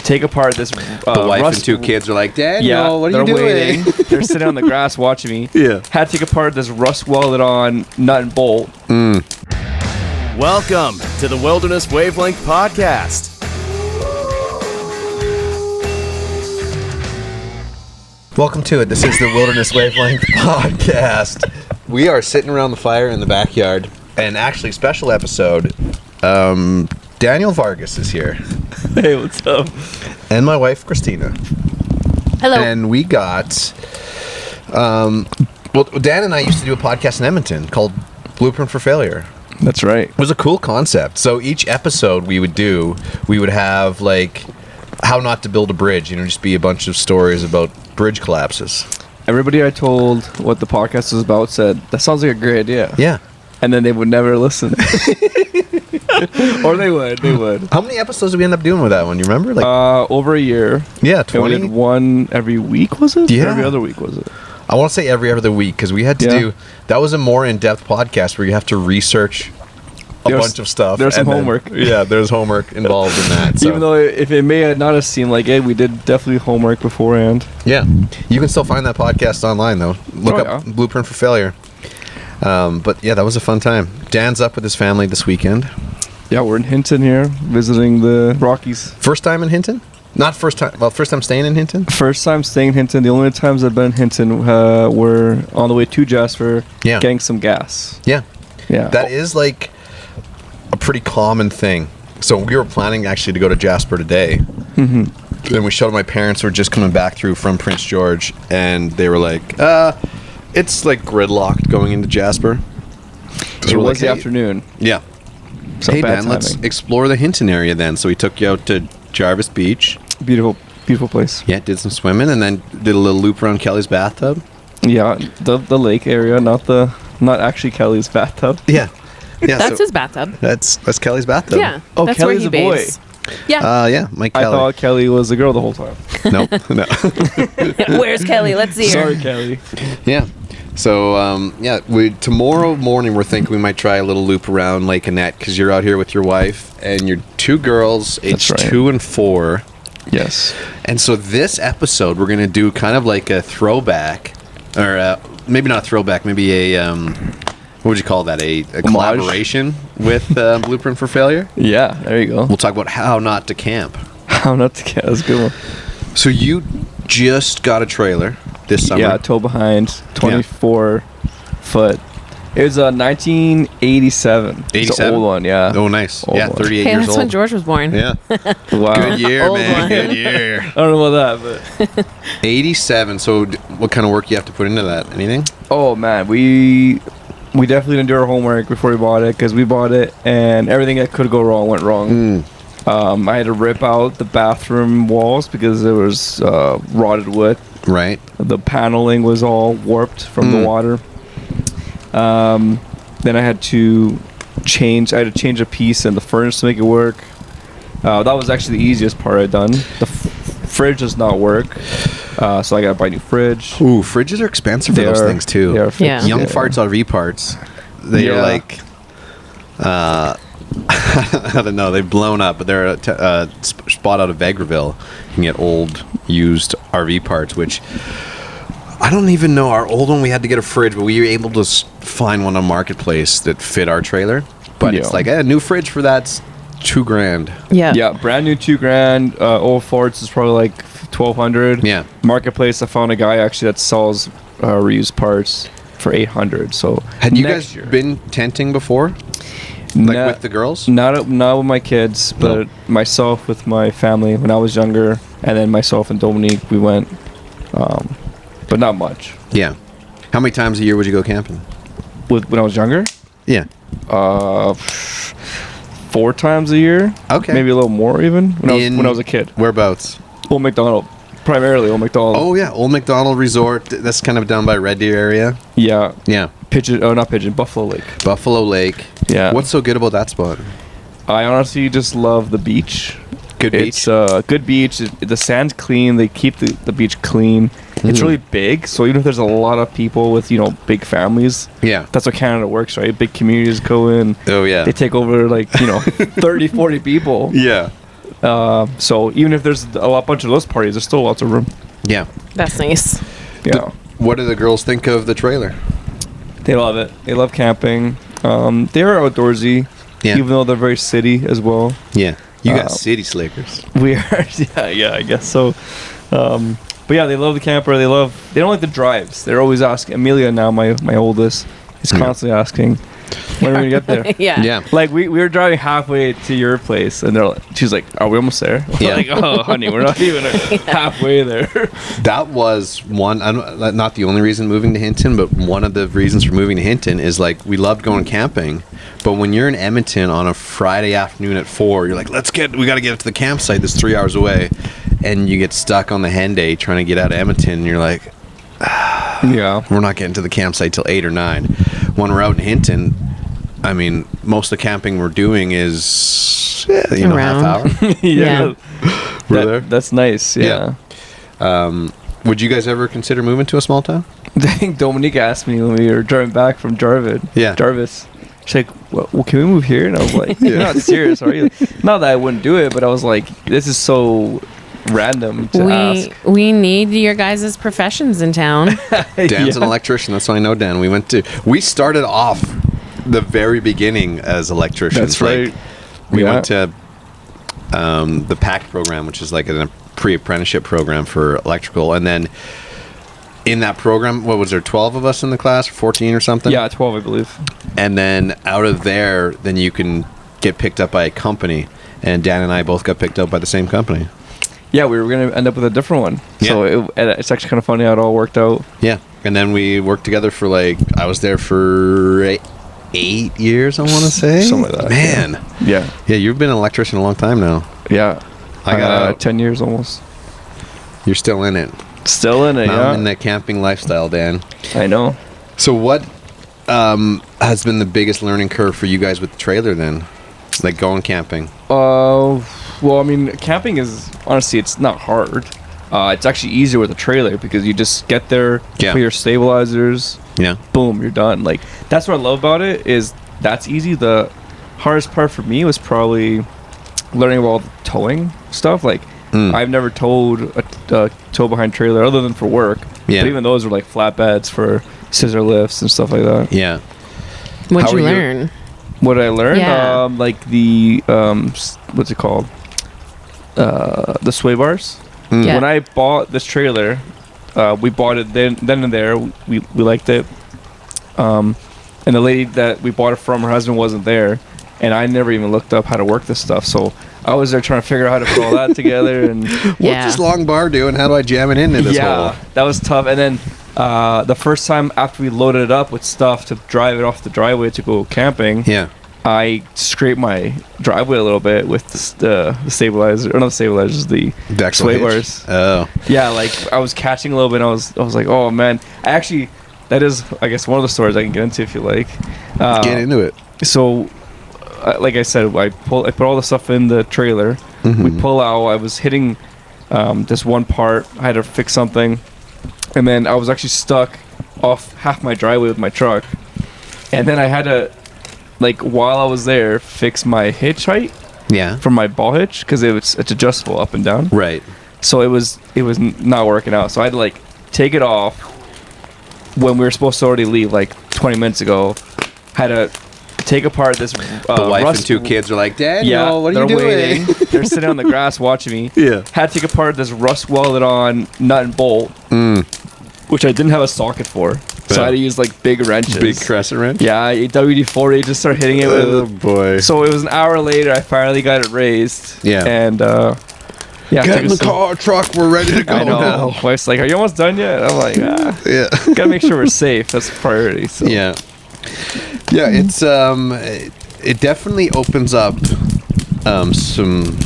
take apart this. The wife and 2 kids are like, Daniel, what are you doing? Waiting. They're sitting on the grass watching me. Yeah. Had to take apart this rust welded on nut and bolt. Welcome to the Wilderness Wavelength Podcast. Welcome to it. This is the Wilderness Wavelength Podcast. We are sitting around the fire in the backyard, and actually, special episode. Daniel Vargas is here. Hey, what's up? And my wife, Christina. Hello. And we got... Dan and I used to do a podcast in Edmonton called Blueprint for Failure. That's right. It was a cool concept. So each episode we would have like how not to build a bridge, just be a bunch of stories about bridge collapses. Everybody I told what the podcast was about said, that sounds like a great idea. Yeah. And then they would never listen. Or they would. How many episodes did we end up doing with that one? You remember? Over a year. Yeah, And we 20. did one every week, was it? Yeah. Or every other week, was it? I want to say every other week because we had to do... That was a more in-depth podcast where you have to research a bunch of stuff. There's some homework. Yeah, there's homework involved in that. So. Even though if it may not have seemed like it, we did definitely homework beforehand. Yeah. You can still find that podcast online, though. Look up Blueprint for Failure. But yeah, that was a fun time. Dan's up with his family this weekend. Yeah, we're in Hinton here, visiting the Rockies. First time in Hinton? Not first time. Well, first time staying in Hinton? First time staying in Hinton. The only times I've been in Hinton were on the way to Jasper, getting some gas. Yeah. Yeah. That is like a pretty common thing. So we were planning actually to go to Jasper today. Mm-hmm. And we showed my parents who were just coming back through from Prince George, and they were like, it's like gridlocked going into Jasper. So it was the afternoon. Yeah. So hey, bad Dan, let's explore the Hinton area then. So we took you out to Jarvis Beach. Beautiful, beautiful place. Yeah, did some swimming and then did a little loop around Kelly's bathtub. Yeah, the lake area, not actually Kelly's bathtub. Yeah. Yeah, that's his bathtub. That's Kelly's bathtub. Yeah. Oh, that's Kelly's where he a boy. bathes. Yeah. Yeah, Mike Kelly. I thought Kelly was a girl the whole time. No. Where's Kelly? Let's see her. Sorry, Kelly. Yeah. So, tomorrow morning we're thinking we might try a little loop around Lake Annette because you're out here with your wife and your 2 girls, aged 2 and 4. Yes. And so this episode we're going to do kind of like a throwback, or maybe not a throwback, maybe a... what would you call that? A collaboration with Blueprint for Failure? Yeah, there you go. We'll talk about how not to camp. How not to camp. That's a good one. So you just got a trailer this summer. Yeah, tow behind, 24 foot. It was a 1987. 87? It's an old one, yeah. Oh, nice. Old 38 one. Hey, years that's old. when George was born. Yeah. Wow. Good year, Old man. one. Good year. I don't know about that, but 87. So what kind of work you have to put into that? Anything? oh man, we definitely didn't do our homework before we bought it because we bought it and everything that could go wrong went wrong. I had to rip out the bathroom walls because there was rotted wood. Right. The paneling was all warped from the water. Then I had to change a piece in the furnace to make it work. That was actually the easiest part I'd done. The fridge does not work, so I gotta buy a new fridge. Ooh, fridges are expensive for those things too. They are Yeah. Young Farts RV parts. They are like, I don't know. They've blown up, but they're a spot out of Vegreville. You can get old, used RV parts, which I don't even know. Our old one, we had to get a fridge, but we were able to find one on Marketplace that fit our trailer. But it's like a new fridge for that's $2,000. Yeah. Yeah, brand new $2,000. Old Forts is probably like $1,200. Yeah. Marketplace, I found a guy actually that sells reused parts for $800. So Had you guys been tenting before? Like with the girls? Not with my kids, but myself with my family when I was younger, and then myself and Dominique, we went, but not much. Yeah. How many times a year would you go camping? When I was younger? Yeah. 4 times a year. Okay. Maybe a little more even when I was a kid. Whereabouts? Old McDonald. Primarily Old McDonald. Oh, yeah. Old McDonald Resort. That's kind of down by Red Deer area. Yeah. Yeah. Buffalo Lake. Buffalo Lake. Yeah. What's so good about that spot? I honestly just love the beach. Good beach? It's a good beach. The sand's clean. They keep the beach clean. It's really big, so even if there's a lot of people with, big families, Yeah. that's how Canada works, right? Big communities go in. Oh, yeah. They take over, 30, 40 people. Yeah. So even if there's a bunch of those parties, there's still lots of room. Yeah. That's nice. Yeah. What do the girls think of the trailer? They love it. They love camping. They're outdoorsy, even though they're very city as well. Yeah. You got city slickers. We are, yeah, I guess so. But yeah, they love the camper. They don't like the drives. They're always asking. Amelia now, my oldest, is constantly asking, when are we gonna get there? Yeah. Like we were driving halfway to your place, and she's like, "Are we almost there?" We're like, "Oh, honey, we're not even halfway there." That was one, not the only reason moving to Hinton, but one of the reasons for moving to Hinton is like we loved going camping, but when you're in Edmonton on a Friday afternoon at 4, you're like, we got to get to the campsite that's 3 hours away, and you get stuck on the Henday trying to get out of Edmonton, and you're like, yeah, we're not getting to the campsite till 8 or 9. When we're out in Hinton, I mean, most of the camping we're doing is half hour. Yeah. We're there. That's nice. Yeah. Would you guys ever consider moving to a small town? I think Dominique asked me when we were driving back from Jarvis. She's like, well, can we move here? And I was like, you're not serious, are you? Not that I wouldn't do it, but I was like, this is so random to ask. We need your guys' professions in town. Dan's an electrician. That's why I know Dan. We started off the very beginning as electricians. That's right. We went to the PACT program, which is like a pre-apprenticeship program for electrical, and then in that program, what was there, 12 of us in the class, 14 or something? Yeah, 12, I believe. And then out of there, then you can get picked up by a company, and Dan and I both got picked up by the same company. Yeah, we were going to end up with a different one. Yeah. So it's actually kind of funny how it all worked out. Yeah, and then we worked together for I was there for 8 years, I want to say. Something like that. Man. Yeah. Yeah, you've been an electrician a long time now. Yeah. I got 10 years almost. You're still in it. Still in it, I'm in the camping lifestyle, Dan. I know. So what has been the biggest learning curve for you guys with the trailer then? Like going camping? Well, I mean, camping is, honestly, it's not hard. It's actually easier with a trailer because you just get there, put your stabilizers, boom, you're done. Like, that's what I love about it is that's easy. The hardest part for me was probably learning about all the towing stuff. Like, I've never towed a tow behind trailer other than for work. Yeah. But even those are like flatbeds for scissor lifts and stuff like that. Yeah. What'd you learn? What did I learn? Yeah. Like the what's it called? The sway bars. Yeah. When I bought this trailer, we bought it then and there. We liked it. And the lady that we bought it from, her husband wasn't there, and I never even looked up how to work this stuff. So I was there trying to figure out how to put all that together. And what's this long bar do, and how do I jam it into this hole? That was tough. And then the first time after we loaded it up with stuff to drive it off the driveway to go camping, I scraped my driveway a little bit with the stabilizer, or not the stabilizers, the sway bars. Oh. Yeah, like I was catching a little bit, and I was like, oh man. That is, I guess, one of the stories I can get into if you like. Get into it. So, like I said, I put all the stuff in the trailer. Mm-hmm. We pull out. I was hitting this one part. I had to fix something, and then I was actually stuck off half my driveway with my truck. And then I had to, like, while I was there, fix my hitch height. Yeah. From my ball hitch, because it's adjustable up and down. Right. So it was not working out. So I had to like take it off when we were supposed to already leave, like 20 minutes ago. Had to take apart this. The wife and 2 kids are like, Daniel, what are you doing? Waiting. They're sitting on the grass watching me. Yeah. Had to take apart this rust welded on nut and bolt, which I didn't have a socket for. So I had to use like big wrenches. Big crescent wrench? Yeah, WD-40, just started hitting it with. Oh boy. So it was an hour later, I finally got it raised. Yeah. And get in the truck, we're ready to go I know. now. Wife's like, are you almost done yet? I'm like, yeah. Gotta make sure we're safe. That's priority. So. Yeah. Yeah, it's it definitely opens up some,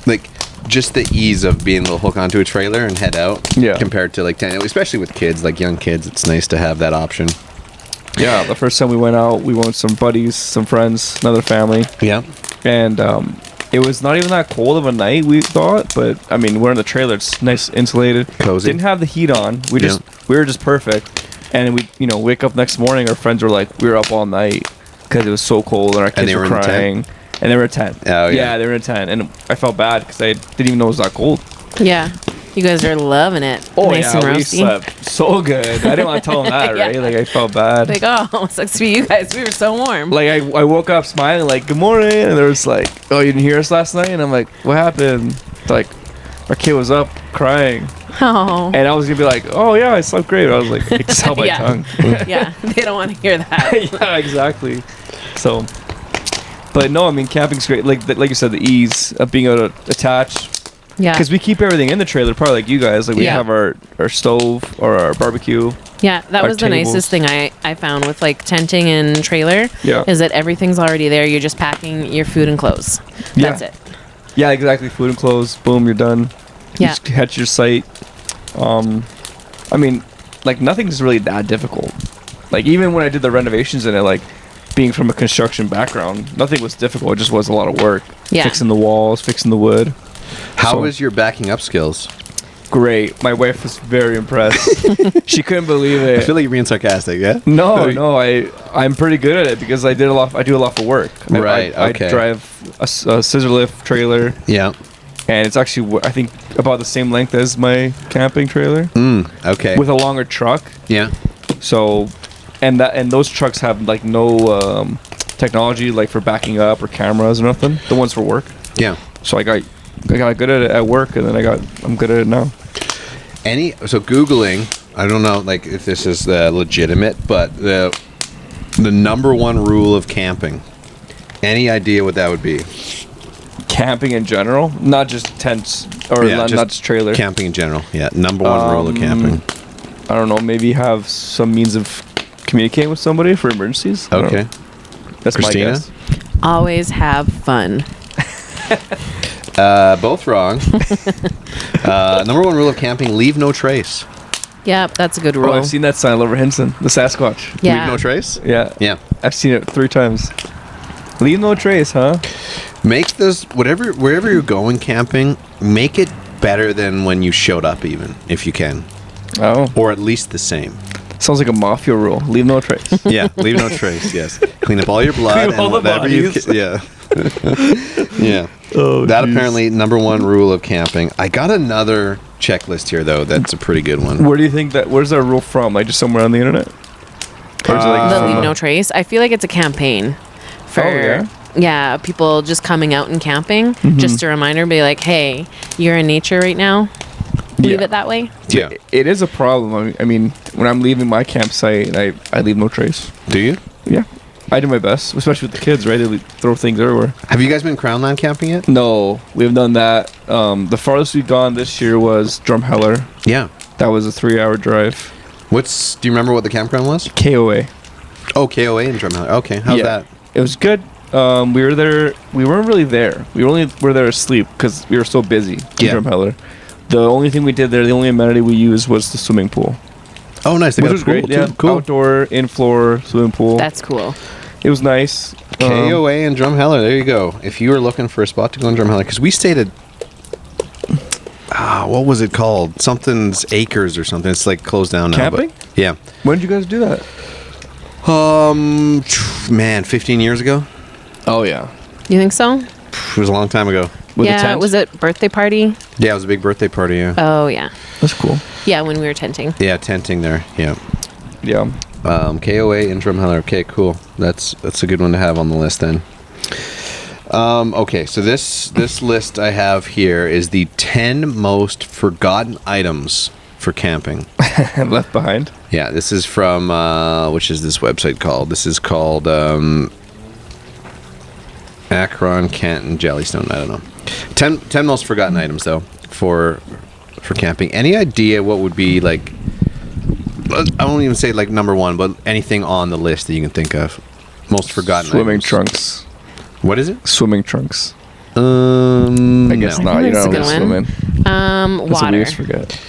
like, just the ease of being able to hook onto a trailer and head out. Yeah. Compared to like especially with kids, like young kids, it's nice to have that option. Yeah, the first time we went out, we went with some buddies, some friends, another family. Yeah. And it was not even that cold of a night, we thought, but I mean, we're in the trailer, it's nice, insulated. Cozy. Didn't have the heat on. We were just perfect. And we, wake up next morning, our friends were like, we were up all night because it was so cold and our kids were crying. And they were a 10. Oh, yeah. Yeah, they were a 10. And I felt bad because I didn't even know it was that cold. Yeah. You guys are loving it. Nice and we roasty. slept so good. I didn't want to tell them that, Yeah. right? Like, I felt bad. Like, oh, sucks to be you guys. We were so warm. Like, I woke up smiling, like, good morning. And there was like, oh, you didn't hear us last night? And I'm like, what happened? Like, our kid was up crying. Oh. And I was going to be like, oh, yeah, I slept great. I was like, I can tell my Yeah. tongue. Yeah. They don't want to hear that. Yeah, exactly. So, but no, I mean, camping's great. Like you said, the ease of being able to attach. Yeah. Because we keep everything in the trailer, probably like you guys. Like we Yeah. have our stove or our barbecue. Yeah, that our was the tables. nicest thing I found with like tenting and trailer. Yeah. Is that everything's already there. You're just packing your food and clothes. Yeah. That's it. Yeah, exactly. Food and clothes. Boom, you're done. You Yeah. just head to your site. I mean, like nothing's really that difficult. Like even when I did the renovations in it, like being from a construction background, nothing was difficult. It just was a lot of work. Yeah. Fixing the walls, fixing the wood. How So- was your backing up skills? Great. My wife was very impressed. She couldn't believe I it. feel like you're being sarcastic, yeah? No, I'm pretty good at it because I do a lot of work. Right, I okay. drive a scissor lift trailer, Yeah. and it's actually I think about the same length as my camping trailer Okay. with a longer truck. yeah. So, and those trucks have like no technology like for backing up or cameras or nothing. The ones for work. Yeah. So I got good at it at work, and then I'm good at it now. So Googling, I don't know like if this is legitimate, but the number one rule of camping. Any idea what that would be? Camping in general, not just tents or not just trailer. Camping in general. Yeah. Number one rule of camping. I don't know. Maybe have some means of communicating with somebody for emergencies. I don't Okay. know. That's Christina? my guess. Always have fun. Both wrong. Number one rule of camping: leave no trace. Yep, that's a good Oh, rule. I've seen that sign all over Hinton. The Sasquatch. Yeah. Leave no trace. Yeah. Yeah. I've seen it 3 times. Leave no trace, huh? Make this wherever you're going camping, make it better than when you showed up, even if you can, Oh. or at least the same. Sounds like a mafia rule. Leave no trace. Yeah, leave no trace. Yes, clean up all your blood Clean up all and the whatever you. bodies. Yeah, yeah. Oh, That jeez. apparently number one rule of camping. I got another checklist here though. That's a pretty good one. Where do you think where's that rule from? Like just somewhere on the internet? Or is it like The from leave a- no trace. I feel like it's a campaign for Oh, yeah? people just coming out and camping. Just a reminder, be like, hey, you're in nature right now. Leave Yeah. it that way. Yeah. It is a problem. I mean, when I'm leaving my campsite, I leave no trace. Do you? Yeah. I do my best, especially with the kids, right? They throw things everywhere. Have you guys been Crownland camping yet? No, we've done that. The farthest we've gone this year was Drumheller. Yeah. That was a 3-hour drive. Do you remember what the campground was? KOA. Oh, KOA in Drumheller. Okay, how's Yeah. that? It was good. We were there. We weren't really there. We were there to sleep because we were so busy in Yeah. Drumheller. The only thing we did there, the only amenity we used was the swimming pool. Oh, nice. They Which got was a pool great. too. Yeah, Cool. outdoor, in-floor swimming pool. That's cool. It was nice. KOA and Drumheller. There you go. If you were looking for a spot to go in Drumheller, because we stayed at what was it called? Something's Acres or something. It's like closed down now. Camping? But yeah. When did you guys do that? Man, 15 years ago. Oh yeah. You think so? It was a long time ago. With a yeah. tent? Was it birthday party? Yeah, it was a big birthday party. Yeah. Oh yeah. That's cool. Yeah, when we were tenting. Yeah, tenting there. Yeah. Yeah. KOA and Drumheller. Okay, cool. That's a good one to have on the list then. Okay, so this list I have here is the 10 most forgotten items for camping. Left behind. Yeah, this is from which is this website called? This is called Akron, Canton, Jellystone. I don't know. 10 most forgotten items though for camping. Any idea what would be like? I won't even say like number one, but anything on the list that you can think of. Most forgotten Swimming items. trunks. What is it? Swimming trunks. I I guess no. not. You That's a don't good go one. swimming. That's what we Water. always forget.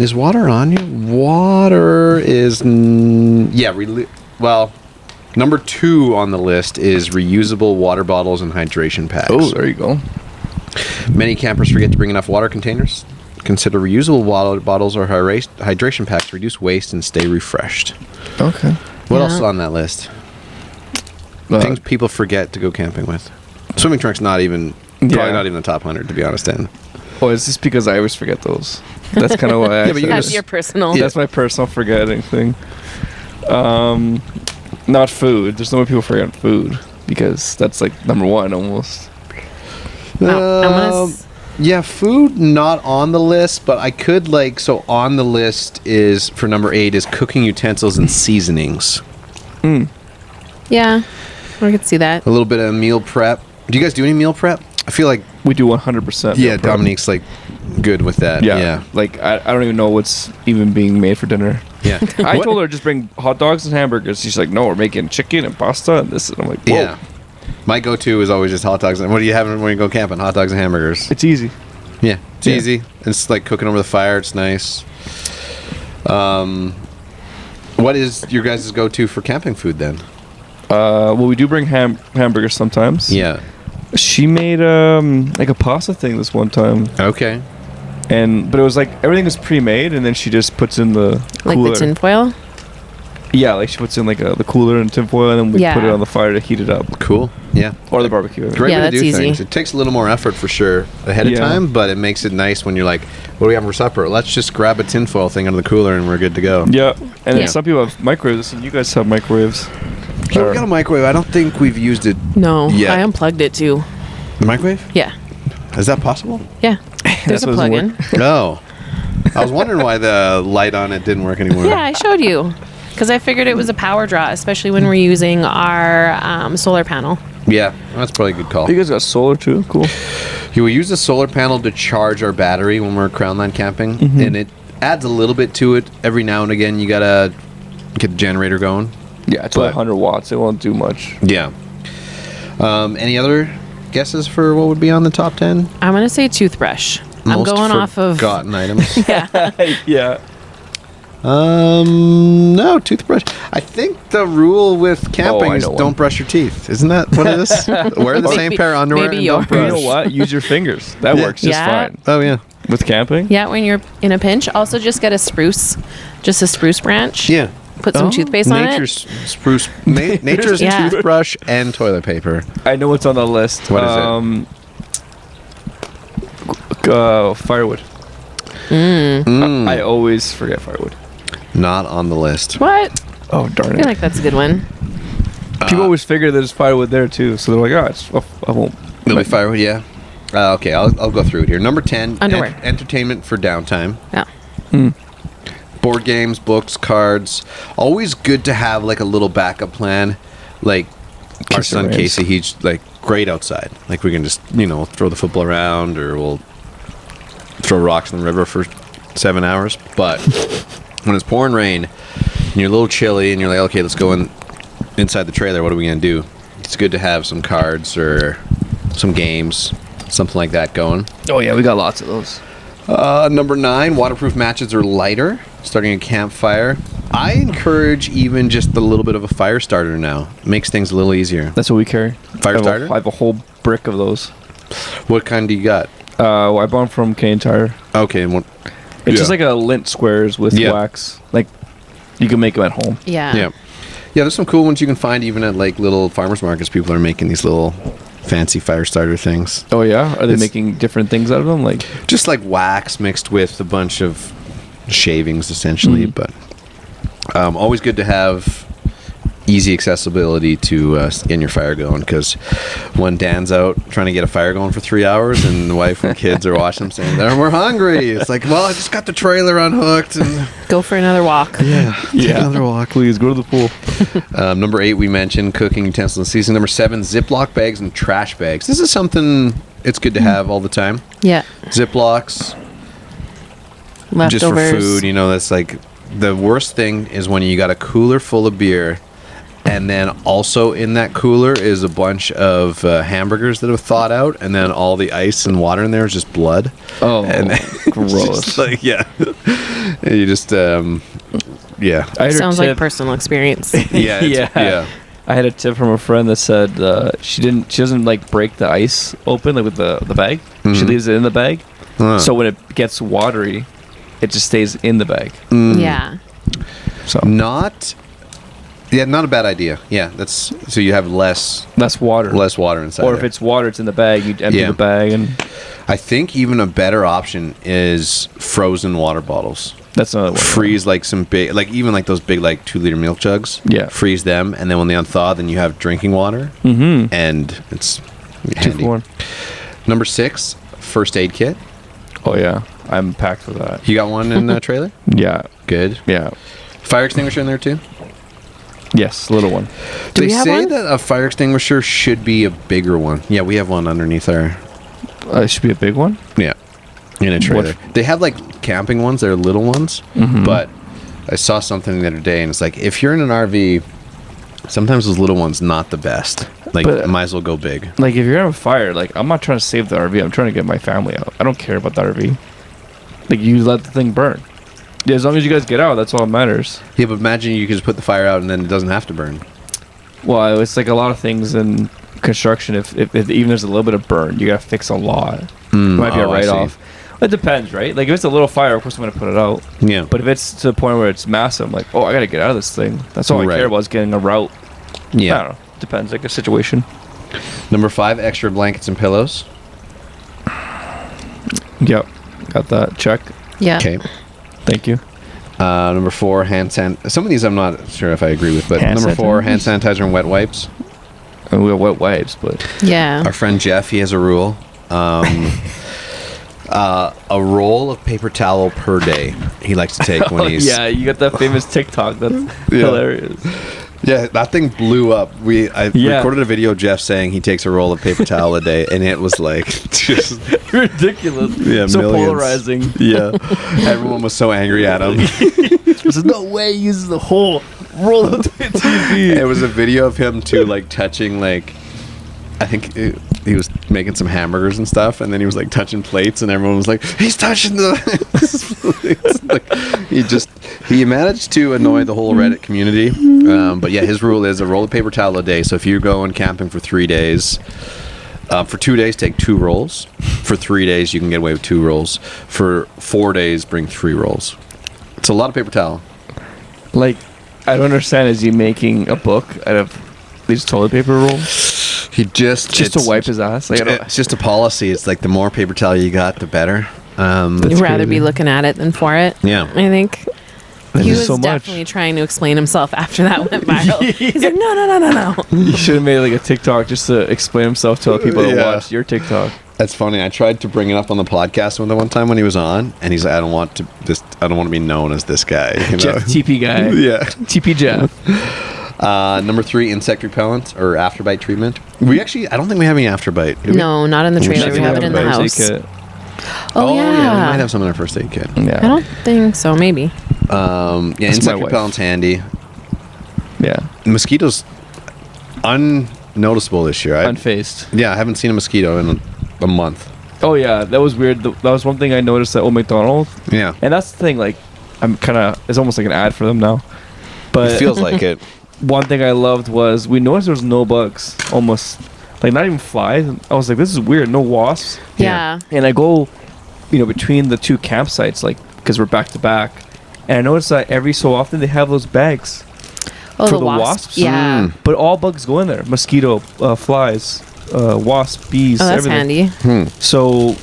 Is water on you? Water is well, number 2 on the list is reusable water bottles and hydration packs. Oh, there you go. Many campers forget to bring enough water containers. Consider reusable water bottles or hydration packs to reduce waste and stay refreshed. Okay. What Yeah. else is on that list? Things people forget to go camping with. Swimming trunks probably not even the top 100, to be honest. And Oh, it's just because I always forget those. That's kind of why I. but you That's just- your personal. That's my personal forgetting thing. Not food. There's no way people forget food because that's like number one almost. Oh, I'm gonna Yeah, food not on the list, but I could so on the list is for number 8 is cooking utensils and seasonings. yeah, I could see that. A little bit of meal prep. Do you guys do any meal prep? I feel like We do 100%. yeah, Dominique's good with that. Yeah. Like I don't even know what's even being made for dinner. Yeah. I What- told her just bring hot dogs and hamburgers. She's like, no, we're making chicken and pasta and this. And I'm like, whoa. Yeah. My go-to is always just hot dogs. And what do you have when you go camping? Hot dogs and hamburgers. It's easy. Yeah, it's Yeah. easy. It's like cooking over the fire. It's nice. What is your guys' go-to for camping food then? Well, we do bring hamburgers sometimes. Yeah. She made like a pasta thing this one time, Okay. but it was like everything was pre-made, and then she just puts in the Like cooler. the tinfoil. Yeah, like she puts in like the cooler and tinfoil, and then we Yeah. put it on the fire to heat it up, Cool. Yeah. or the barbecue. Great Yeah, way to that's do easy. things. It takes a little more effort for sure ahead of Yeah. time, but it makes it nice when you're like, what do we have for supper? Let's just grab a tinfoil thing out of the cooler and we're good to go. Yeah, and Yeah. then some people have microwaves, and you guys have microwaves. Yeah, we got a microwave. I don't think we've used it. No, Yeah. I unplugged it too. The microwave? Yeah, Is that possible? yeah. There's That a doesn't plug-in. No. I was wondering why the light on it didn't work anymore. Yeah, I showed you because I figured it was a power draw, especially when we're using our solar panel. Yeah, that's probably a good call. You guys got solar too? Cool. Yeah, we use the solar panel to charge our battery when we're crown line camping, and it adds a little bit to it. Every now and again, you gotta get the generator going. Yeah, it's But- 100 watts. It won't do much. Yeah. Any other guesses for what would be on the top 10? I'm gonna say toothbrush. I'm Most going off of forgotten items. Yeah. No, toothbrush. I think the rule with camping I is know one. don't brush your teeth. Isn't that what it is? Wear the same Maybe- pair of underwear maybe and don't You brush. know what? Use your fingers. That Yeah. works just Yeah. fine. Oh, yeah. With camping? Yeah, when you're in a pinch, also just get a spruce branch. Yeah. Put some toothpaste on it. Nature's spruce. Nature's Yeah. toothbrush and toilet paper. I know what's on the list. What is it? Firewood. I always forget firewood. Not on the list. What? Oh, darn I it. feel like that's a good one. People always figure there's firewood there too, so they're like, I won't. There'll be firewood, yeah. Okay, I'll go through it here. Number 10, Underwear. entertainment for downtime. Yeah. Board games, books, cards. Always good to have like a little backup plan. Like our Case of son rains. Casey, he's like great outside. Like we can just, throw the football around or we'll throw rocks in the river for 7 hours. But when it's pouring rain and you're a little chilly and you're like, okay, let's go inside the trailer. What are we going to do? It's good to have some cards or some games, something like that going. Oh, yeah, we got lots of those. Number 9, waterproof matches or lighter. Starting a campfire. I encourage even just a little bit of a fire starter now. Makes things a little easier. That's what we carry. Fire starter? I have a whole brick of those. What kind do you got? Well, I bought them from Canadian Tire. Okay, and what? It's just like a lint squares with wax. Like, you can make them at home. Yeah. Yeah. Yeah, there's some cool ones you can find even at like little farmers markets. People are making these little fancy fire starter things. Oh, yeah? Are they It's- making different things out of them? Like, Just like wax mixed with a bunch of shavings, essentially. But always good to have easy accessibility to getting your fire going. Because when Dan's out trying to get a fire going for 3 hours, and the wife and kids are watching, saying, "We're hungry." It's like, well, I just got the trailer unhooked, and Go for another walk. take another walk. please go to the pool. Number 8, we mentioned cooking utensils and seasoning. Number 7, Ziploc bags and trash bags. This is something it's good to have all the time. Yeah. Ziplocs, Leftovers. just for food. That's like the worst thing is when you got a cooler full of beer, and then also in that cooler is a bunch of hamburgers that have thawed out, and then all the ice and water in there is just blood. Oh, And gross. Just like, yeah. And you just, yeah. I heard a Sounds like tip- personal experience. Yeah. Yeah. I had a tip from a friend that said she doesn't like break the ice open like with the bag. She leaves it in the bag. Huh. So when it gets watery, it just stays in the bag. Yeah. So Not Yeah, not a bad idea. Yeah, that's so you have less water. inside. Or if it's water, it's in the bag. You empty the bag, and I think even a better option is frozen water bottles. that's another one. Freeze like some big, like even like those big like 2-liter milk jugs. Yeah. Freeze them, and then when they unthaw, then you have drinking water, and it's 2 handy. for 1. Number 6, first aid kit. Oh yeah, I'm packed with that. You got one in the trailer? Yeah. Good. Yeah. Fire extinguisher in there too? Yes, little one. Do They we have say one? that a fire extinguisher should be a bigger one. Yeah, we have one underneath our. It should be a big one. Yeah, in a trailer. They have like camping ones. They're little ones, but I saw something the other day, and it's like if you're in an RV, sometimes those little ones not the best. Like, But- might as well go big. Like if you're on a fire, like I'm not trying to save the RV. I'm trying to get my family out. I don't care about the RV. Like you let the thing burn. Yeah, as long as you guys get out, that's all that matters. Yeah, but imagine you could just put the fire out and then it doesn't have to burn. Well, it's like a lot of things in construction. If even there's a little bit of burn, you gotta fix a lot. It might be a I see. write-off. It depends, right? Like if it's a little fire, of course I'm gonna put it out. Yeah, But if it's to the point where it's massive, I'm like, oh, I gotta get out of this thing. That's all I Right. care about is getting a route. I yeah. don't know. Depends, like a situation. Number 5, extra blankets and pillows. Yep, got that. Check. Yeah. Okay. Thank you. Number 4, hand san. Some of these I'm not sure if I agree with, but Hand number 4, sanitizer? hand sanitizer and wet wipes. I mean, we have wet wipes, but Yeah. Our friend Jeff, he has a rule. A roll of paper towel per day. He likes to take when oh, he's. yeah, you got that famous TikTok. That's hilarious. Yeah, that thing blew up. I Yeah. recorded a video of Jeff saying he takes a roll of paper towel a day, and it was like just Ridiculous. yeah, So millions. polarizing. Yeah, everyone was so angry at him. There's no way he uses the whole roll of TV. It was a video of him too, like touching like. I think he was making some hamburgers and stuff, and then he was like touching plates, and everyone was like, "He's touching the." It's like, he managed to annoy the whole Reddit community, but yeah, his rule is a roll of paper towel a day. So if you're going camping for 3 days, for 2 days take 2 rolls. For 3 days you can get away with 2 rolls. For 4 days bring 3 rolls. It's a lot of paper towel. Like, I don't understand. Is he making a book out of these toilet paper rolls? He just Just to wipe his ass? Like, I don't, It's just a policy. It's like the more paper towel you got, the better. You'd rather be looking at it than for it. Yeah. I think. There's He just was so much. definitely trying to explain himself after that went viral. He's like, no. You should have made like a TikTok just to explain himself to other people that Yeah. watch your TikTok. That's funny. I tried to bring it up on the podcast one time when he was on, and he's like, I don't want to be known as this guy. You know? Jeff TP guy. Yeah. TP Jeff. Number 3, insect repellent or afterbite treatment. I don't think we have any afterbite. Do we? No, not in the trailer. We have it in the First aid house. kit. Oh, yeah. We might have some in our first aid kit. Yeah. I don't think so. Maybe. Yeah, That's insect my wife. repellent's handy. Yeah. Mosquitoes, unnoticeable this year. Unfaced. Yeah, I haven't seen a mosquito in a month. Oh yeah, that was weird. That was one thing I noticed at Old McDonald, Yeah, and that's the thing. Like, I'm kind of. It's almost like an ad for them now. But it feels like it. one thing I loved was we noticed there was no bugs, almost like not even flies. I was like, this is weird. No wasps. Yeah. And I go, between the 2 campsites, like because we're back to back, and I noticed that every so often they have those bags, Oh, For the the wasps. wasps? Yeah. but all bugs go in there: mosquito, flies, wasps, bees, Oh, that's everything. handy. So,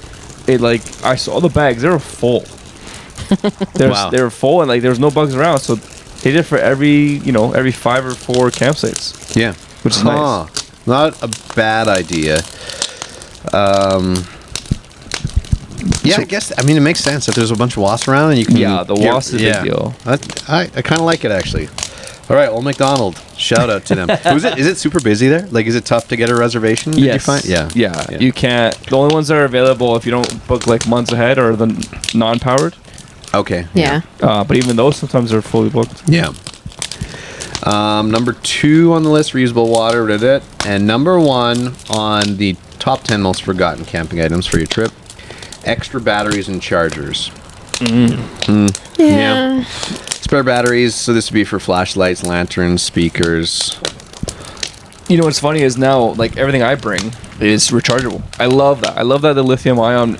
it like I saw the bags; they were full. Wow. They were full, and like there was no bugs around. So they did it for every 5 or 4 campsites, Yeah, which is nice. Not a bad idea. Yeah, I guess. I mean, it makes sense if there's a bunch of wasps around and you can. Yeah, the wasp is a big deal. I kind of like it actually. All right, Old McDonald. Shout out to them. Is it super busy there? Like, is it tough to get a reservation? Did you find? Yeah. You can't. The only ones that are available if you don't book like months ahead are the non-powered. Okay. Yeah. But even those sometimes are fully booked. Yeah. Number 2 on the list, reusable water. Read it. And number 1 on the top 10 most forgotten camping items for your trip: extra batteries and chargers. Yeah. Spare batteries. So this would be for flashlights, lanterns, speakers. What's funny is now like everything I bring is rechargeable. I love that. I love that the lithium-ion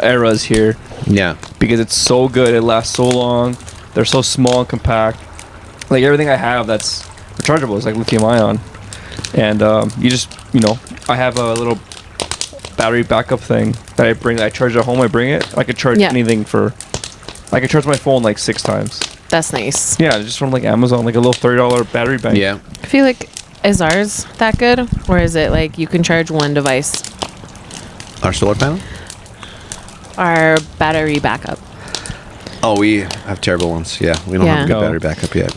era is here Yeah. because it's so good. It lasts so long. They're so small and compact. Like everything I have that's rechargeable. It's like lithium ion, and you just I have a little battery backup thing that I bring. I charge at home. I bring it. I could charge anything for. I could charge my phone like 6 times. That's nice. Yeah, just from like Amazon, like a little $30 battery bank. Yeah. I feel like, is ours that good? Or is it like you can charge one device? Our solar panel? Our battery backup. Oh, we have terrible ones. Yeah, we don't have a good battery backup yet.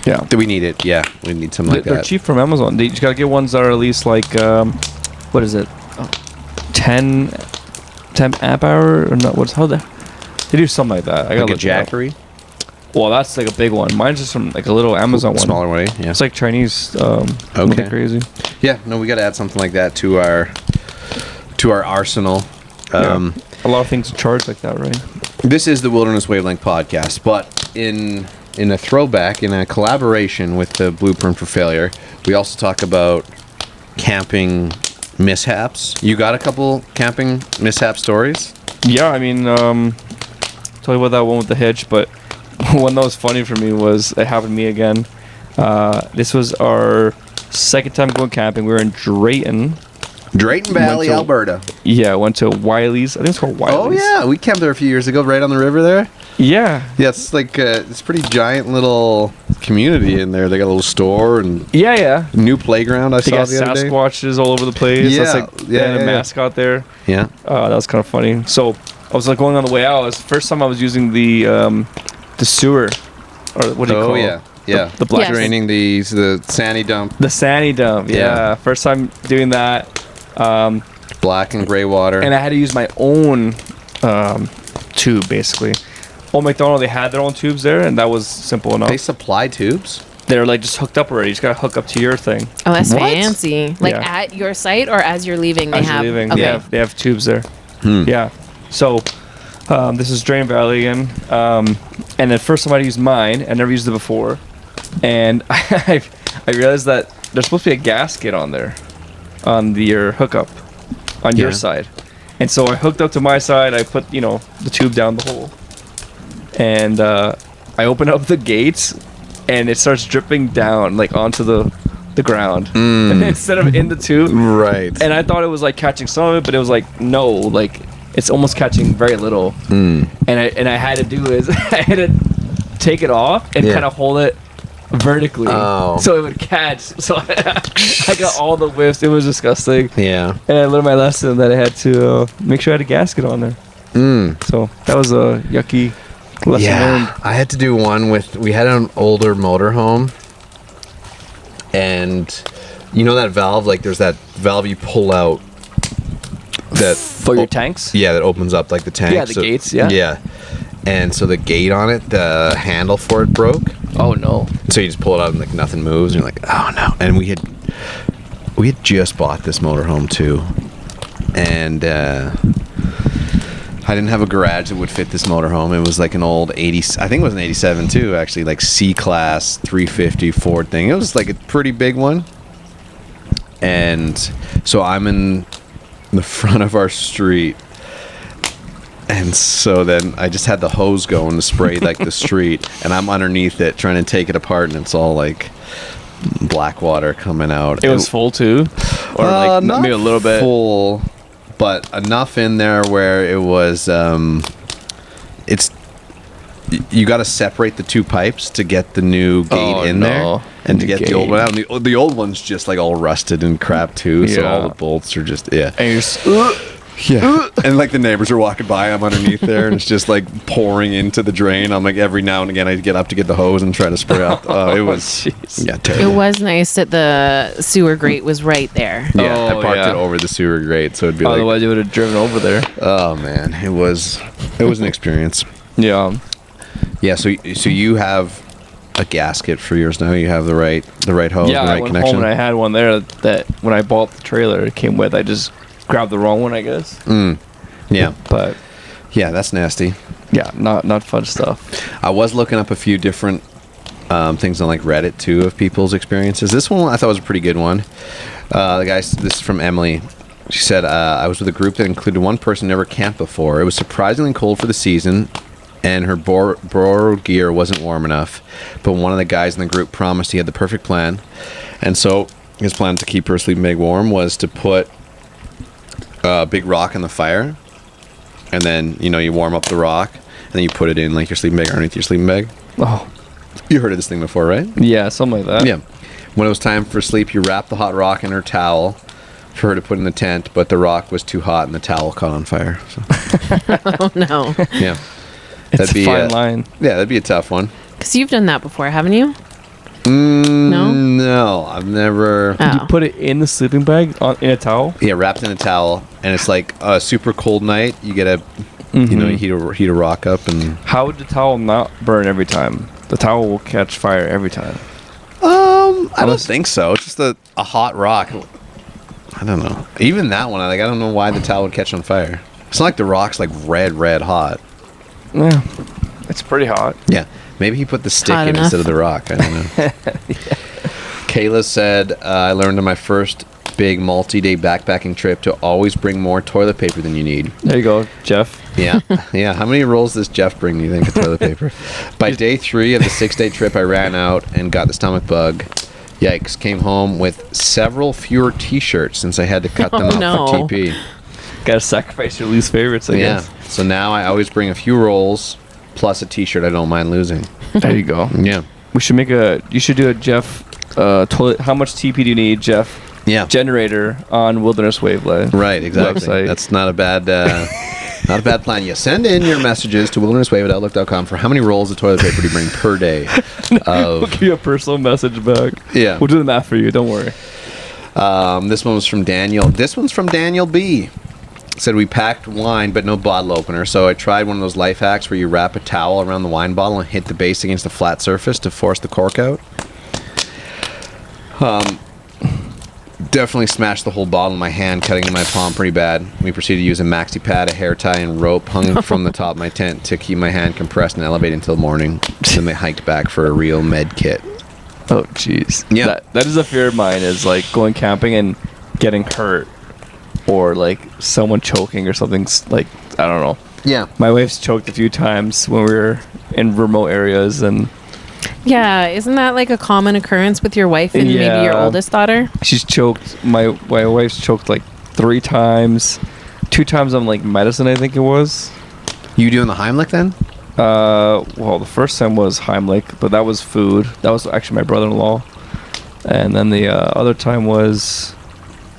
Yeah. Do we need it? Yeah, we need something like They're that. cheap from Amazon. You just gotta get ones that are at least like, what is it? 10 amp hour or not? How they do something like that. I Like got a Jackery? Well, that's like a big one. Mine's just from like a little Amazon one. Smaller way, yeah. It's like Chinese. Okay. Nothing crazy. Yeah, no, we got to add something like that to our arsenal. Yeah. A lot of things charge like that, right? This is the Wilderness Wavelength podcast, but in a throwback, in a collaboration with the Blueprint for Failure, we also talk about camping mishaps. You got a couple camping mishap stories? Yeah, I mean, tell you about that one with the hitch, but one that was funny for me was it happened to me again. This was our second time going camping. We were in Drayton Valley, Alberta. Yeah, went to Wiley's. I think it's called Wiley's. Oh yeah, we camped there a few years ago, right on the river there. Yeah. Yeah, it's like it's a pretty giant little community in there. They got a little store and Yeah. new playground. I They saw got the other day. Sasquatches all over the place. Yeah, That's like yeah, a mascot there. Yeah. That was kind of funny. So I was like going on the way out. It was the first time I was using the sewer, or what do you call it? Oh yeah. The black Draining the sandy dump, The sandy dump. Yeah. Yeah. First time doing that. black and gray water. And I had to use my own tube, basically. Old McDonald, they had their own tubes there, and that was simple enough. They supply tubes. They're like just hooked up already. You just gotta hook up to your thing. Oh, that's What? fancy. Like Yeah. at your site or as you're leaving, they As you're have. leaving, Okay. they have tubes there. Yeah. So this is Drain Valley again. And the first time I used mine, I never used it before, and I realized that there's supposed to be a gasket on there, on your hookup, on your Yeah. side. And so I hooked up to my side. I put the tube down the hole, and I open up the gates, and it starts dripping down like onto the ground instead of in the tube. Right. And I thought it was like catching some of it, but it was like no, like it's almost catching very little. And I had to do is I had to take it off and kind of hold it vertically so it would catch. So I got all the whiffs. It was disgusting. Yeah. And I learned my lesson that I had to make sure I had a gasket on there. So that was a yucky lesson learned. I had to do one we had an older motorhome, and you know that valve, like there's that valve you pull out that For your tanks? yeah, that opens up like the tank. Yeah, the gates, yeah. Yeah. And so the gate on it, the handle for it broke. Oh no. So you just pull it out and like nothing moves, and you're like, oh no. And we had just bought this motorhome too, and I didn't have a garage that would fit this motorhome. It was like an old 80, I think it was an 87 too, actually, like C-Class 350 Ford thing. It was like a pretty big one. And so I'm in the front of our street, and so then I just had the hose going to spray like the street, and I'm underneath it trying to take it apart, and it's all like black water coming out. It was full too? Or like not maybe a little bit? full, but enough in there where it was it's you got to separate the two pipes to get the new gate in there, and to get the old one out. And the old one's just like all rusted and crap too, so all the bolts are just And you're just, yeah. And like the neighbors are walking by, I'm underneath there, and it's just like pouring into the drain. I'm like, every now and again I get up to get the hose and try to spray out. It was jeez. terrible. It was nice that the sewer grate was right there. Yeah, I Oh, parked yeah. it over the sewer grate, so it'd be Otherwise you would have driven over there. oh man, it was an experience. Yeah. Yeah, so you have a gasket for yours now. You have the right hose, Yeah, the I right went connection. home and I had one there that when I bought the trailer it came with. I just grabbed the wrong one, I guess. Yeah, But yeah, that's nasty. yeah, not fun stuff. I was looking up a few different things on like Reddit too of people's experiences. This one I thought was a pretty good one. The guys, this is from Emily. She said, I was with a group that included one person who never camped before. It was surprisingly cold for the season, and her borrowed gear wasn't warm enough. But one of the guys in the group promised he had the perfect plan. And so his plan to keep her sleeping bag warm was to put a big rock in the fire. And then, you warm up the rock. And then you put it in like your sleeping bag underneath your sleeping bag. Oh. You heard of this thing before, right? Yeah, something like that. Yeah. When it was time for sleep, you wrapped the hot rock in her towel for her to put in the tent, but the rock was too hot and the towel caught on fire. So. Oh, no. Yeah. It's a fine line. Yeah, that'd be a tough one. Because you've done that before, haven't you? No? No, I've never... Oh. Did you put it in the sleeping bag in a towel? Yeah, wrapped in a towel, and it's like a super cold night. You get a... you heat a rock up and... How would the towel not burn every time? The towel will catch fire every time. I don't think so. It's just a hot rock. I don't know. Even that one, I don't know why the towel would catch on fire. It's not like the rock's like red hot. Yeah, it's pretty hot. Yeah, maybe he put the stick Hot in enough. instead of the rock. I don't know. Kayla said, I learned on my first big multi-day backpacking trip to always bring more toilet paper than you need. There you go, Jeff. Yeah. Yeah. How many rolls does Jeff bring, you think, of toilet paper? By day 3 of the 6-day trip, I ran out and got the stomach bug. Yikes. Came home with several fewer t-shirts since I had to cut them up for TP. Gotta sacrifice your least favorites, I guess. So now I always bring a few rolls plus a t-shirt I don't mind losing. There you go. Yeah. We should you should do a Jeff toilet. How much TP do you need, Jeff? Yeah. Generator on Wilderness Waveland. Right, exactly. Website. That's not a bad not a bad plan. You send in your messages to wildernesswave@outlook.com for how many rolls of toilet paper do you bring per day. We'll give you a personal message back. Yeah. We'll do the math for you. Don't worry. This one was from Daniel. This one's from Daniel B. Said we packed wine but no bottle opener, so I tried one of those life hacks where you wrap a towel around the wine bottle and hit the base against a flat surface to force the cork out. Definitely smashed the whole bottle in my hand, cutting into my palm pretty bad. We proceeded to use a maxi pad, a hair tie, and rope hung from the top of my tent to keep my hand compressed and elevated until morning. Then they hiked back for a real med kit. Oh, jeez. Yeah. That is a fear of mine, is like going camping and getting hurt or like someone choking or something. Like, I don't know. Yeah. My wife's choked a few times when we were in remote areas, and Yeah, isn't that like a common occurrence with your wife and maybe your Yeah. oldest daughter? she's choked. My wife's choked like 3 times. 2 times on like medicine, I think it was. You doing the Heimlich then? Well, the first time was Heimlich, but that was food. That was actually my brother-in-law. And then the other time was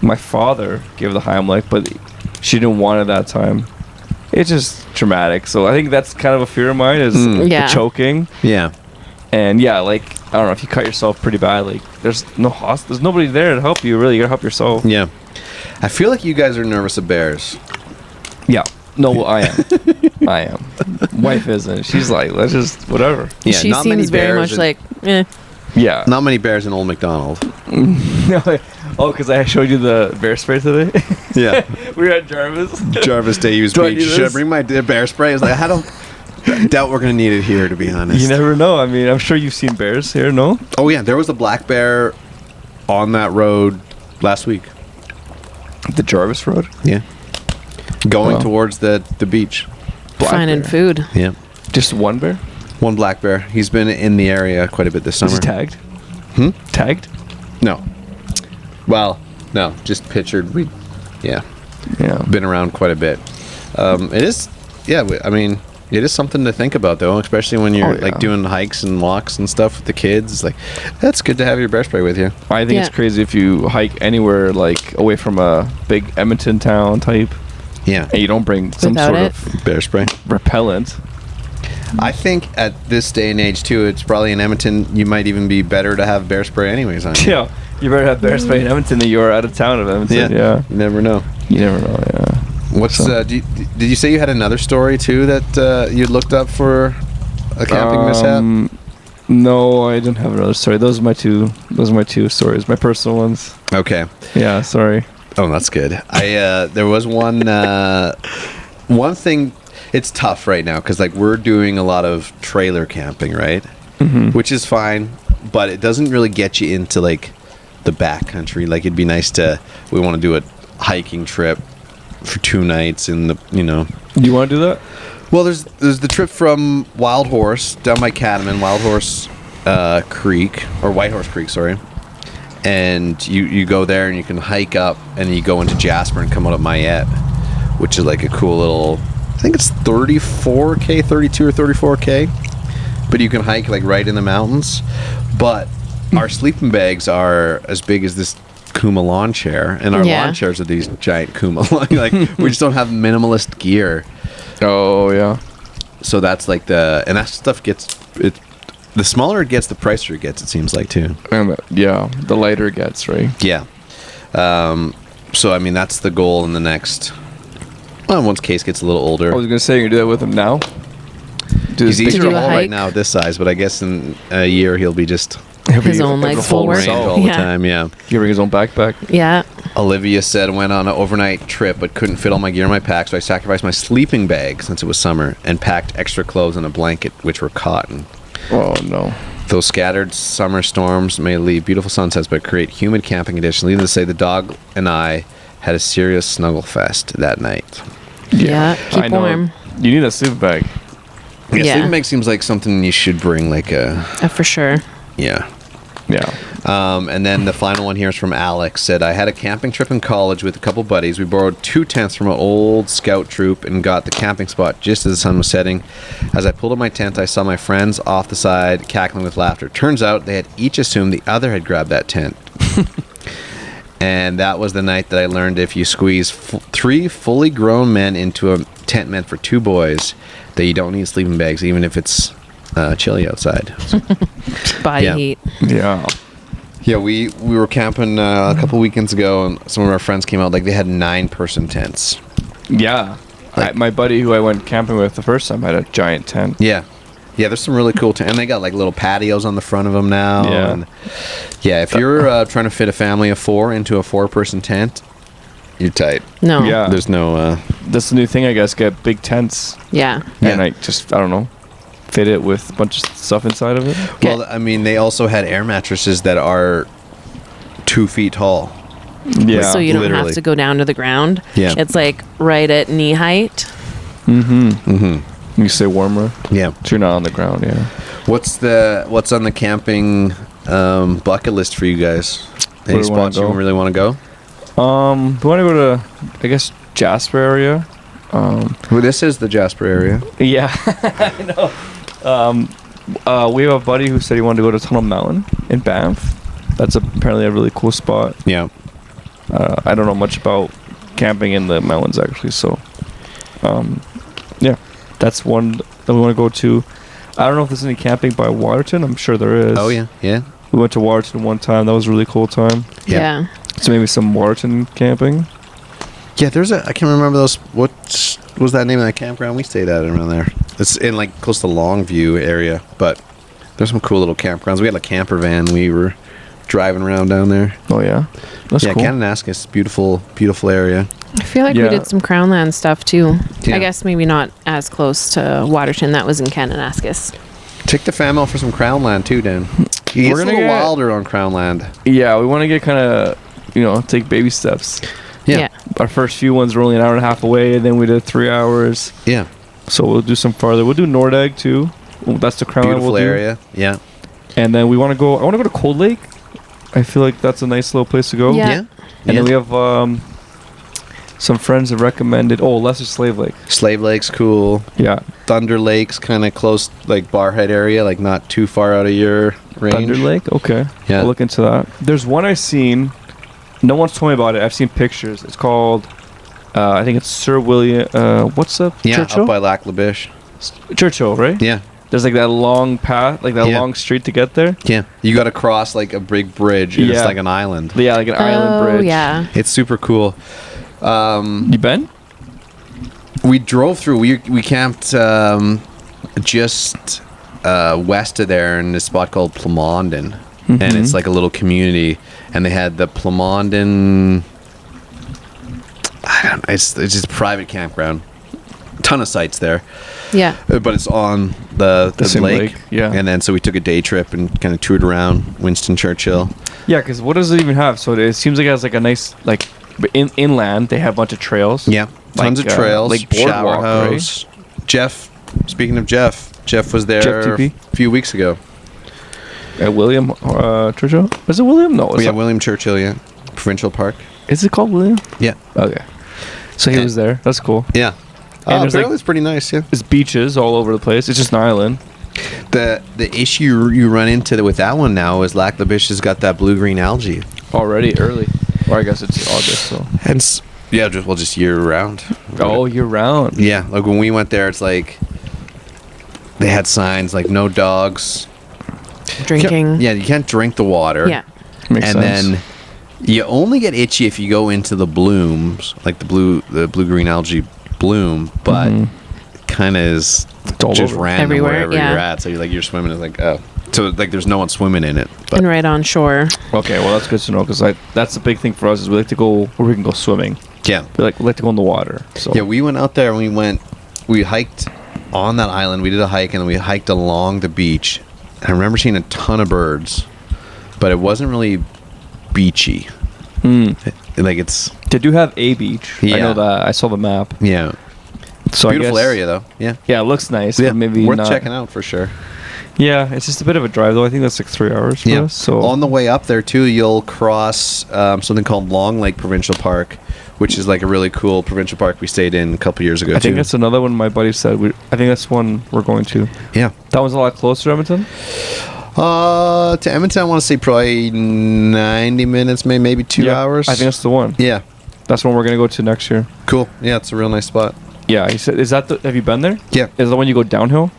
my father gave the Heimlich, but she didn't want it that time. It's just traumatic. So I think that's kind of a fear of mine, is Yeah. the choking. Yeah. And yeah, like, I don't know, if you cut yourself pretty bad, like, there's nobody there to help you, really. You gotta help yourself. Yeah. I feel like you guys are nervous of bears. Yeah. No, I am. I am. Wife isn't. She's like, let's just, whatever. Yeah, She not many seems very bears much in- like, eh. Yeah. Not many bears in Old McDonald. Oh, because I showed you the bear spray today? Yeah. We were at Jarvis. Jarvis Davis Do I Beach. do Should I this? bring my bear spray? I was like, I doubt we're going to need it here, to be honest. You never know. I mean, I'm sure you've seen bears here, no? Oh, yeah. There was a black bear on that road last week. The Jarvis Road? Yeah. Going Oh. towards the beach. Black Finding bear. food. Yeah. Just one bear? One black bear. He's been in the area quite a bit this Is summer. he tagged? Hmm? Tagged? No. Well, no. Just pictured. Yeah. Yeah. Been around quite a bit. It is, yeah, I mean, it is something to think about, though, especially when you're Oh, yeah. like doing hikes and walks and stuff with the kids. It's like, that's good to have your bear spray with you. I think it's Yeah. crazy if you hike anywhere, like, away from a big Edmonton town type, Yeah. and you don't bring some Without sort it. of Bear spray. repellent. I think at this day and age, too, it's probably in Edmonton, you might even be better to have bear spray anyways on you. Yeah. You better have bear spray in Edmonton than you are out of town of Edmonton. Yeah. You never know. You never know, yeah. What's So- did you say you had another story too that you looked up for a camping mishap? No, I didn't have another story. Those are my two stories, my personal ones. Okay. Yeah, sorry. Oh, that's good. There was one thing. It's tough right now because like we're doing a lot of trailer camping, right? Mm-hmm. Which is fine, but it doesn't really get you into like the backcountry. Like it'd be nice we want to do a hiking trip for 2 nights in the, Do you want to do that? Well, there's the trip from Wild Horse down by Catamount, Wild Horse Creek, or White Horse Creek, sorry. And you go there and you can hike up and you go into Jasper and come out of Mayette, which is like a cool little, I think it's 34K, 32 or 34K. But you can hike like right in the mountains. But our sleeping bags are as big as this Kuma lawn chair, and our lawn chairs are these giant Kuma. Like we just don't have minimalist gear. Oh yeah. So that's like and that stuff the smaller it gets, the pricier it gets, it seems like, too. And the lighter it gets, right? Yeah. So I mean, that's the goal in the next. Well, once Case gets a little older. I was gonna say you can do that with him now. He's easier to do a haul right hike? now at this size, but I guess in a year he'll be just His own like full work. range all the time. Yeah. He can bring his own backpack. Yeah. Olivia said, went on an overnight trip but couldn't fit all my gear in my pack, so I sacrificed my sleeping bag since it was summer and packed extra clothes and a blanket, which were cotton. Oh no. Those scattered summer storms may leave beautiful sunsets but create humid camping conditions. Needless to say, the dog and I had a serious snuggle fest that night. Yeah. Keep warm. You need a sleeping bag. Yeah, sleeping bag seems like something you should bring, like For sure. Yeah. Yeah. And then the final one here is from Alex. Said, I had a camping trip in college with a couple buddies. We borrowed 2 tents from an old scout troop and got the camping spot just as the sun was setting. As I pulled up my tent, I saw my friends off the side cackling with laughter. Turns out they had each assumed the other had grabbed that tent. And that was the night that I learned if you squeeze 3 fully grown men into a tent meant for 2 boys, that you don't need sleeping bags, even if it's chilly outside. Body heat. Yeah. Yeah, we were camping a couple weekends ago, and some of our friends came out. Like, they had 9-person tents. Yeah. My buddy who I went camping with the first time had a giant tent. Yeah. Yeah, there's some really cool tents. And they got, like, little patios on the front of them now. Yeah. And yeah, if you're trying to fit a family of 4 into a 4-person tent, you're tight. No. Yeah. There's no... That's the new thing, I guess. Get big tents. Yeah. And I don't know, fit it with a bunch of stuff inside of it. Well, I mean, they also had air mattresses that are 2 feet tall. Yeah. So you don't literally. have to go down to the ground. Yeah. It's like right at knee height. You stay warmer. Yeah. So you're not on the ground, yeah. What's on the camping bucket list for you guys? Any Where do we wanna spots you go? really want to go? We want to go to, I guess, Jasper area. Well, this is the Jasper area. Yeah, I know. We have a buddy who said he wanted to go to Tunnel Mountain in Banff. That's apparently a really cool spot. Yeah. I don't know much about camping in the mountains, actually, so yeah, that's one that we want to go to. I don't know if there's any camping by Waterton. I'm sure there is. Oh, yeah. Yeah. We went to Waterton one time. That was a really cool time. Yeah. So maybe some Waterton camping. Yeah, I can't remember what was that name of that campground we stayed at around there. It's in like close to Longview area, but there's some cool little campgrounds. We had a camper van. We were driving around down there. Oh yeah, that's cool. Kananaskis, beautiful area. I feel like we did some Crownland stuff too. Yeah. I guess maybe not as close to Waterton. That was in Kananaskis. Take the fam out for some Crownland too, Dan. It's a little wilder on Crownland. Yeah, we want to get kind of, take baby steps. Yeah. Our first few ones were only an hour and a half away, and then we did 3 hours. Yeah. So we'll do some farther. We'll do Nordegg too. That's the Crownland. Beautiful area. Yeah. And then I want to go to Cold Lake. I feel like that's a nice little place to go. Yeah. And then we have some friends that recommended. Oh, Lesser Slave Lake. Slave Lake's cool. Yeah. Thunder Lake's kind of close, like Barhead area, like not too far out of your range. Thunder Lake. Okay. Yeah. I'll look into that. There's one I've seen. No one's told me about it. I've seen pictures. It's called. I think it's Sir William. What's up? Yeah, Churchill? up by Lac La Biche. Churchill, right? Yeah. There's like that long path, like that long street to get there. Yeah. You got to cross like a big bridge, and it's like an island. Yeah, like an island bridge. Oh, yeah. It's super cool. You been? We drove through. We camped just west of there in this spot called Plamondon, and it's like a little community. And they had the Plamondon. I don't know. It's just a private campground. Ton of sites there. Yeah. But it's on the same lake. lake, yeah. And then so we took a day trip and kind of toured around Winston Churchill. Yeah, because what does it even have? So it seems like it has like a nice, like but inland they have a bunch of trails. Yeah, tons of trails, like boardwalk, shower house. Jeff, speaking of Jeff was there Jeff TP? a few weeks ago. At William Churchill? Is it William? No, it's Yeah, not. William Churchill, yeah. Provincial Park. Is it called William? Yeah. Okay. So he was there. That's cool. Yeah. And there's, Apparently it's pretty nice, yeah. There's beaches all over the place. It's just an island. The issue you run into with that one now is Lac La Biche has got that blue-green algae. Already early. Or I guess it's August, so. Hence, yeah, just year-round. Oh, year round. Yeah, like when we went there, it's like they had signs like no dogs. Drinking. Yeah, you can't drink the water. Yeah. Makes And sense. then you only get itchy if you go into the blooms, like the blue-green algae bloom, but kind of is It's all just over. random Everywhere, wherever yeah. you're at. So you're swimming, it's like, oh. So like there's no one swimming in it. But And right on shore. Okay, well, that's good to know because that's the big thing for us is we like to go where we can go swimming. yeah. We like to go in the water. So Yeah, we went out there and we hiked on that island. We did a hike and then we hiked along the beach. And I remember seeing a ton of birds, but it wasn't really beachy. Like it's, They do have a beach. I Yeah. know that. I saw the map. yeah. So Beautiful I guess, area though. Yeah. Yeah, it looks nice. Yeah, But maybe worth not. checking out for sure. Yeah, it's just a bit of a drive though. I think that's like 3 hours for Yeah. us. So on the way up there too, you'll cross something called Long Lake Provincial Park, which is like a really cool provincial park we stayed in a couple years ago. I think too. that's another one my buddy said. I think that's one we're going to. Yeah. That one's a lot closer to Edmonton. To Edmonton, I want to say probably 90 minutes, maybe 2 hours. I think that's the one. Yeah. That's one we're gonna go to next year. Cool. Yeah, it's a real nice spot. Yeah, he said. Is that the? Have you been there? Yeah. Is that one you go downhill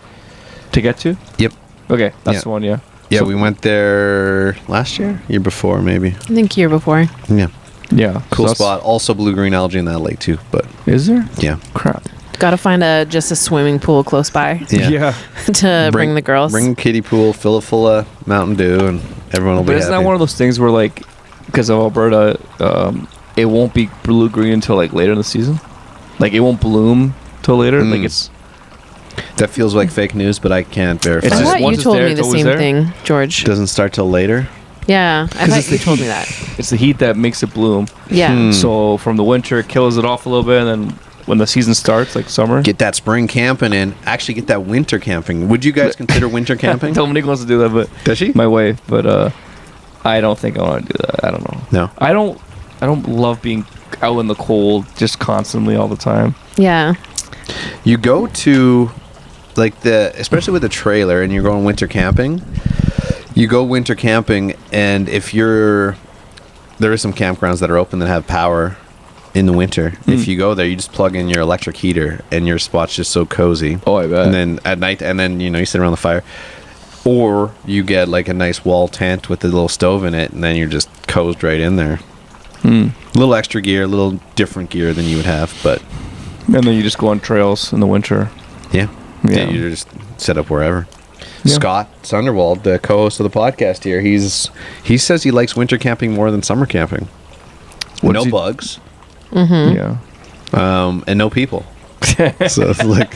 to get to? Yep. Okay, that's Yeah. the one. Yeah. Yeah, So- we went there last year before maybe. I think year before. Yeah. Yeah. Cool so that's- spot. Also blue-green algae in that lake too, but Is there? yeah. Crap. Got to find just a swimming pool close by Yeah. to bring the girls. Bring a kiddie pool, fill it full of Mountain Dew, and everyone will But be isn't happy. that one of those things where like, because of Alberta, it won't be blue green until like later in the season? Like it won't bloom till later. Like it's That feels like fake news, but I can't verify. It's I it. just thought once you it's told there, me it's the always same there? thing, George. Doesn't start till later. Yeah, I it's thought the you told me heat. that. It's the heat that makes it bloom. Yeah. So from the winter, it kills it off a little bit, and then when the season starts, like summer, Get that spring camping in. Actually, get that winter camping. Would you guys consider winter camping? Tell Monique wants to do that, but Does she? my wife, but I don't think I want to do that. I don't know. No. I don't love being out in the cold just constantly all the time. Yeah. You go to, like especially with a trailer, and you're going winter camping. You go winter camping, and there are some campgrounds that are open that have power in the winter. If you go there, you just plug in your electric heater, and your spot's just so cozy. Oh, I bet. And then at night, you sit around the fire, or you get like a nice wall tent with a little stove in it, and then you're just cozied right in there. A little extra gear, a little different gear than you would have, but And then you just go on trails in the winter. yeah, Yeah. you just set up wherever. Yeah. Scott Sunderwald, the co-host of the podcast here, he says he likes winter camping more than summer camping. What's No he- bugs, Yeah. and no people. So it's like,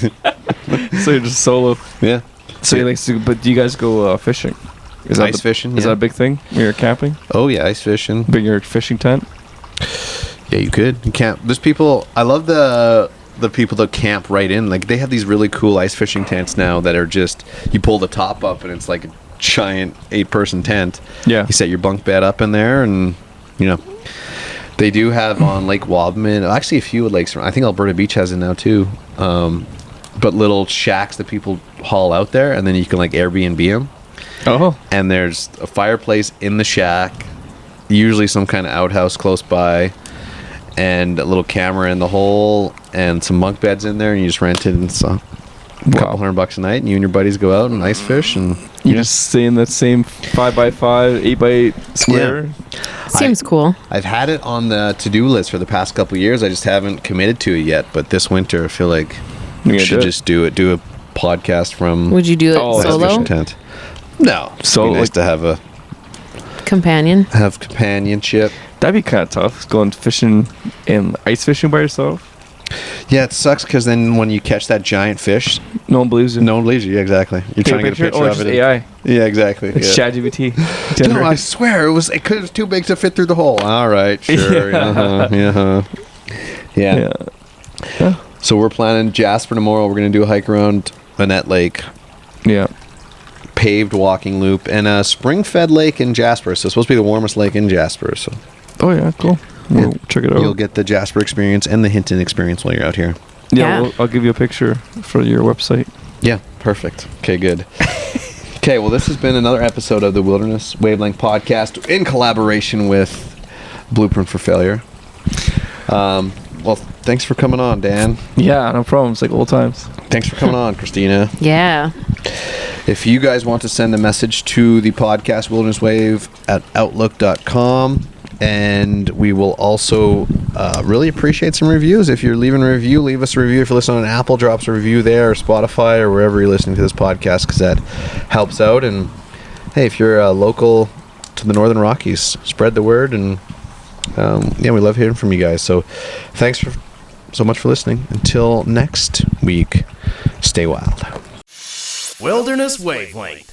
So you're just solo. yeah. So you like, but do you guys go fishing? Is Ice fishing, Is yeah. that a big thing when you're camping? Oh yeah, ice fishing. Bring your fishing tent. Yeah, you could. You can't. There's people. I love the people that camp right in. Like they have these really cool ice fishing tents now that are just you pull the top up and it's like a giant 8-person tent. Yeah. You set your bunk bed up in there, and they do have on Lake Wadman. Actually, a few lakes. I think Alberta Beach has it now too. But little shacks that people haul out there, and then you can like Airbnb them. Oh. And there's a fireplace in the shack, usually some kind of outhouse close by, and a little camera in the hole, and some bunk beds in there, and you just rent it, and it's a couple $100 a night, and you and your buddies go out and ice fish, and You just stay in that same 5x5, 8x8 square. Seems cool. I've had it on the to-do list for the past couple of years. I just haven't committed to it yet, but this winter I feel like You're we gonna should do it? just do it. Do a podcast from Would you do it Oh, ice solo? fishing tent. No, So, it'd be nice like- to have Companion? companionship. That'd be kind of tough, going fishing and ice fishing by yourself. Yeah, it sucks because then when you catch that giant fish, No one believes you. no one believes you. Yeah, exactly. You're trying to get a picture Oh, of it's it. just AI. Yeah, exactly. It's yeah. ChatGPT. No, I swear it was too big to fit through the hole. All right, sure. Yeah. Yeah. So we're planning Jasper tomorrow. We're gonna do a hike around Annette Lake, Yeah. paved walking loop, and a spring-fed lake in Jasper. So it's supposed to be the warmest lake in Jasper. So Oh yeah, cool. We'll check it out. you'll get the Jasper experience and the Hinton experience while you're out here. Yeah, I'll give you a picture for your website. Yeah, perfect. Okay, good. Okay, well, this has been another episode of the Wilderness Wavelength Podcast in collaboration with Blueprint for Failure. Well, thanks for coming on, Dan. Yeah, no problem. It's like old times. Thanks for coming on, Christina. Yeah. If you guys want to send a message to the podcast Wilderness Wave at outlook.com, and we will also really appreciate some reviews. If you're leaving a review, leave us a review. If you're listening on Apple, drop us a review there, or Spotify, or wherever you're listening to this podcast, because that helps out. And hey, if you're local to the Northern Rockies, spread the word. And we love hearing from you guys. So thanks so much for listening. Until next week, stay wild. Wilderness Wavelength.